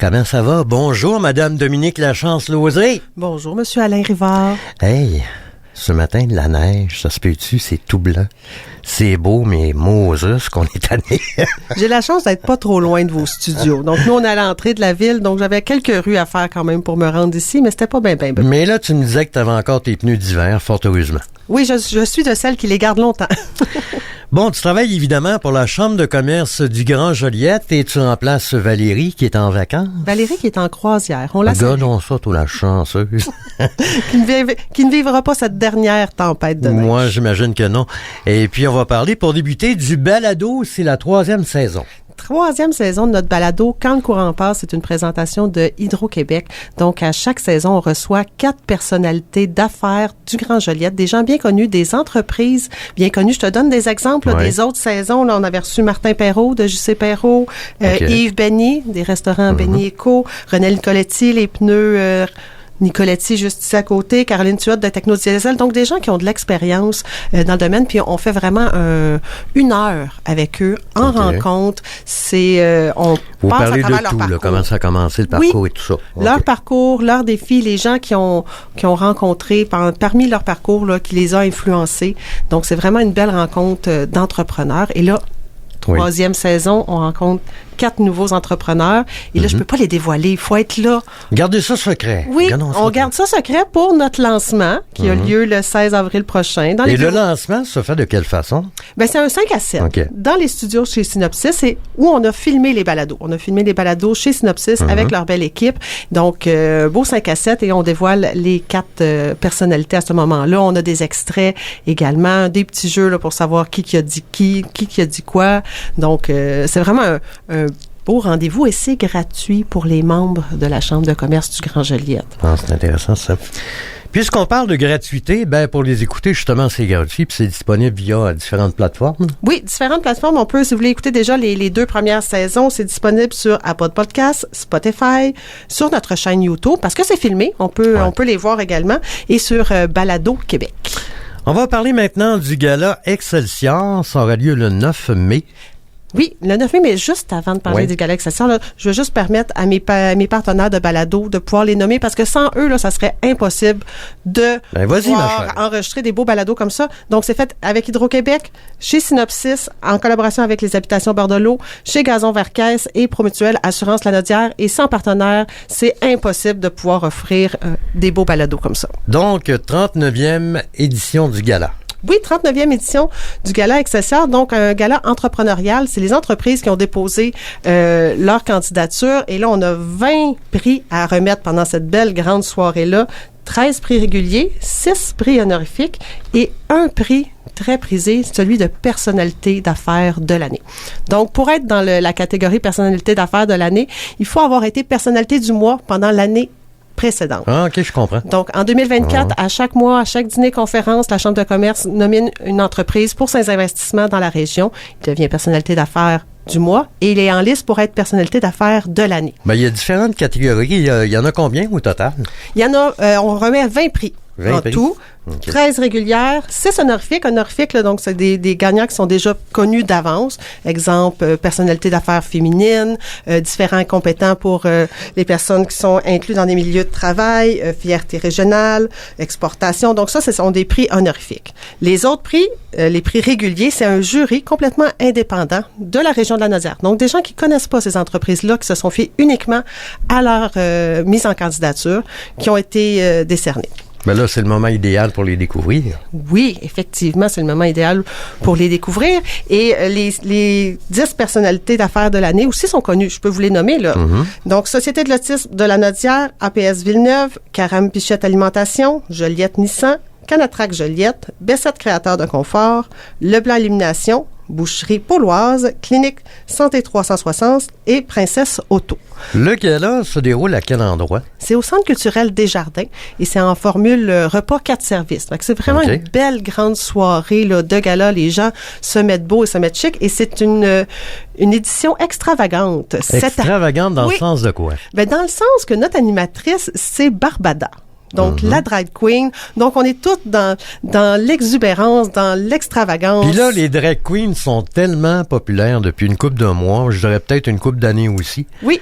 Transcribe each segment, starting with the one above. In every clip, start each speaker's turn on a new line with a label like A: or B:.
A: Comment ça va? Bonjour, Madame Dominique Lachance-Lauzé.
B: Bonjour, Monsieur Alain Rivard.
A: Hey, ce matin, de la neige, ça se peut-tu? C'est tout blanc. C'est beau, mais Moses, qu'on est tanné.
B: J'ai la chance d'être pas trop loin de vos studios. Donc, nous, on est à l'entrée de la ville, donc j'avais quelques rues à faire quand même pour me rendre ici, mais c'était pas bien.
A: Mais là, tu me disais que tu avais encore tes pneus d'hiver, fort heureusement.
B: Oui, je suis de celles qui les gardent longtemps.
A: Bon, tu travailles évidemment pour la Chambre de commerce du Grand Joliette et tu remplaces Valérie qui est en vacances.
B: Valérie qui est en croisière. On la salue.
A: Regardons ça, toi, la chanceuse.
B: qui ne vivra pas cette dernière tempête de neige.
A: Moi, j'imagine que non. Et puis, on va parler, pour débuter, du balado. C'est la 3e saison.
B: 3e saison de notre balado. Quand le courant passe, c'est une présentation de Hydro-Québec. Donc, à chaque saison, on reçoit 4 personnalités d'affaires du Grand Joliette, des gens bien connus, des entreprises bien connues. Je te donne des exemples des autres saisons. Là, on avait reçu Martin Perrault de JC Perrault, Yves Beignet, des restaurants Beignet Eco, René Nicoletti, les pneus Nicoletti, juste ici à côté, Caroline Tuotte de Technodiesel. Donc, des gens qui ont de l'expérience dans le domaine. Puis, on fait vraiment une heure avec eux en rencontre. On
A: vous
B: passe
A: parlez
B: à travers
A: de
B: leur
A: tout,
B: parcours.
A: là, comment ça a commencé, le parcours et tout ça.
B: Leur parcours, leurs défis, les gens qui ont rencontré parmi leur parcours, là, qui les a influencés. Donc, c'est vraiment une belle rencontre d'entrepreneurs. Et là, 3e saison, on rencontre 4 nouveaux entrepreneurs. Et là, je peux pas les dévoiler. Il faut être là.
A: Gardez ça secret.
B: Oui, on garde ça secret pour notre lancement qui a lieu le 16 avril prochain.
A: Et le lancement se fait de quelle façon?
B: Ben, c'est un 5 à 7 dans les studios chez Synopsis et où on a filmé les balados. On a filmé les balados chez Synopsis avec leur belle équipe. Donc, beau 5 à 7 et on dévoile les 4 personnalités à ce moment-là. On a des extraits également, des petits jeux là, pour savoir qui a dit qui a dit quoi. Donc, c'est vraiment un beau rendez-vous et c'est gratuit pour les membres de la Chambre de commerce du Grand Joliette.
A: Ah, c'est intéressant ça. Puisqu'on parle de gratuité, ben pour les écouter, justement, c'est gratuit puis c'est disponible via différentes plateformes.
B: Oui, différentes plateformes. On peut, si vous voulez écouter déjà les 2 premières saisons, c'est disponible sur Apple Podcasts, Spotify, sur notre chaîne YouTube, parce que c'est filmé. On peut les voir également, et sur Balado Québec.
A: On va parler maintenant du gala Excelsior. Ça aura lieu le 9 mai.
B: Oui, le 9 mai, mais juste avant de parler du Gala Excelsior, là, je veux juste permettre à mes partenaires de balado de pouvoir les nommer parce que sans eux, là, ça serait impossible de pouvoir enregistrer des beaux balados comme ça. Donc, c'est fait avec Hydro-Québec, chez Synopsis, en collaboration avec les Habitations Bordelot, chez Gazon Vercaisse et Promutuelle Assurance Lanaudière. Et sans partenaire, c'est impossible de pouvoir offrir des beaux balados comme ça.
A: Donc, 39e édition du gala.
B: Oui, 39e édition du Gala Excelsior, donc un gala entrepreneurial. C'est les entreprises qui ont déposé leur candidature. Et là, on a 20 prix à remettre pendant cette belle grande soirée-là. 13 prix réguliers, 6 prix honorifiques et un prix très prisé, celui de personnalité d'affaires de l'année. Donc, pour être dans la catégorie personnalité d'affaires de l'année, il faut avoir été personnalité du mois pendant l'année précédente.
A: Ah, OK, je comprends.
B: Donc, en 2024, à chaque mois, à chaque dîner-conférence, la Chambre de commerce nomine une entreprise pour ses investissements dans la région. Il devient personnalité d'affaires du mois et il est en liste pour être personnalité d'affaires de l'année.
A: Ben, il y a différentes catégories. Il y en a combien au total?
B: Il y en a, on remet 20 prix.
A: 20
B: en
A: prix.
B: tout, 13 régulières, 6 honorifiques. Honorifiques, là, donc, c'est des gagnants qui sont déjà connus d'avance. Exemple, personnalité d'affaires féminine, différents compétents pour les personnes qui sont inclus dans des milieux de travail, fierté régionale, exportation. Donc, ça, ce sont des prix honorifiques. Les autres prix, les prix réguliers, c'est un jury complètement indépendant de la région de la Naudière. Donc, des gens qui connaissent pas ces entreprises-là, qui se sont fiés uniquement à leur mise en candidature, qui ont été décernés.
A: Ben là, c'est le moment idéal pour les découvrir.
B: Oui, effectivement, c'est le moment idéal pour les découvrir. Et les 10 personnalités d'affaires de l'année aussi sont connues. Je peux vous les nommer, là. Donc, Société de l'autisme de la Naudière, APS Villeneuve, Caram Pichette Alimentation, Joliette Nissan, Canatrac Joliette, Bessette Créateur de Confort, Leblanc Illumination, Boucherie Pauloise, Clinique Santé 360 et Princesse Auto.
A: Le gala se déroule à quel endroit?
B: C'est au Centre culturel Desjardins et c'est en formule repas 4 services. Donc, c'est vraiment une belle grande soirée là, de gala. Les gens se mettent beau et se mettent chic et c'est une édition extravagante.
A: Extravagante dans le sens de quoi?
B: Ben, dans le sens que notre animatrice, c'est Barbada. Donc, la drag queen. Donc, on est toutes dans l'exubérance, dans l'extravagance.
A: Puis là, les drag queens sont tellement populaires depuis une couple de mois, je dirais peut-être une couple d'années aussi.
B: Oui.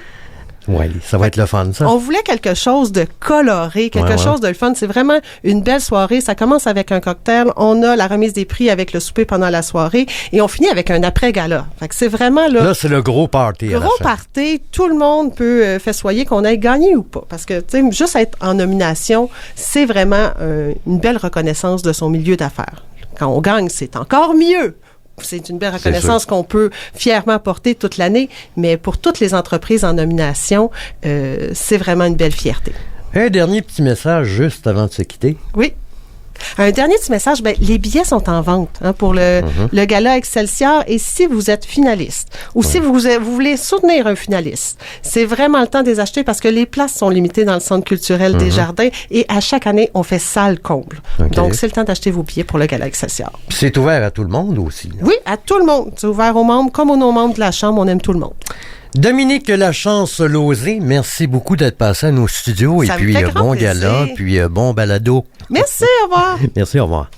A: Oui, ça va être le fun, ça.
B: On voulait quelque chose de coloré, quelque chose de le fun. C'est vraiment une belle soirée. Ça commence avec un cocktail. On a la remise des prix avec le souper pendant la soirée et on finit avec un après-gala. Fait que c'est vraiment là.
A: Là, c'est le gros party.
B: Gros party. Tout le monde peut festoyer qu'on ait gagné ou pas. Parce que, tu sais, juste être en nomination, c'est vraiment une belle reconnaissance de son milieu d'affaires. Quand on gagne, c'est encore mieux. C'est une belle reconnaissance qu'on peut fièrement porter toute l'année, mais pour toutes les entreprises en nomination, c'est vraiment une belle fierté.
A: Un dernier petit message juste avant de se quitter.
B: Oui. Un dernier petit message, les billets sont en vente pour le gala Excelsior et si vous êtes finaliste ou si vous voulez soutenir un finaliste, c'est vraiment le temps de les acheter parce que les places sont limitées dans le centre culturel des Jardins et à chaque année, on fait salle comble. Okay. Donc, c'est le temps d'acheter vos billets pour le gala Excelsior.
A: Puis c'est ouvert à tout le monde aussi. Là.
B: Oui, à tout le monde. C'est ouvert aux membres comme aux non-membres de la Chambre. On aime tout le monde.
A: Dominique Lachance-Lauzé, merci beaucoup d'être passé à nos studios.
B: Ça
A: et puis bon gala, puis bon balado.
B: Merci, au revoir.
A: Merci, au revoir.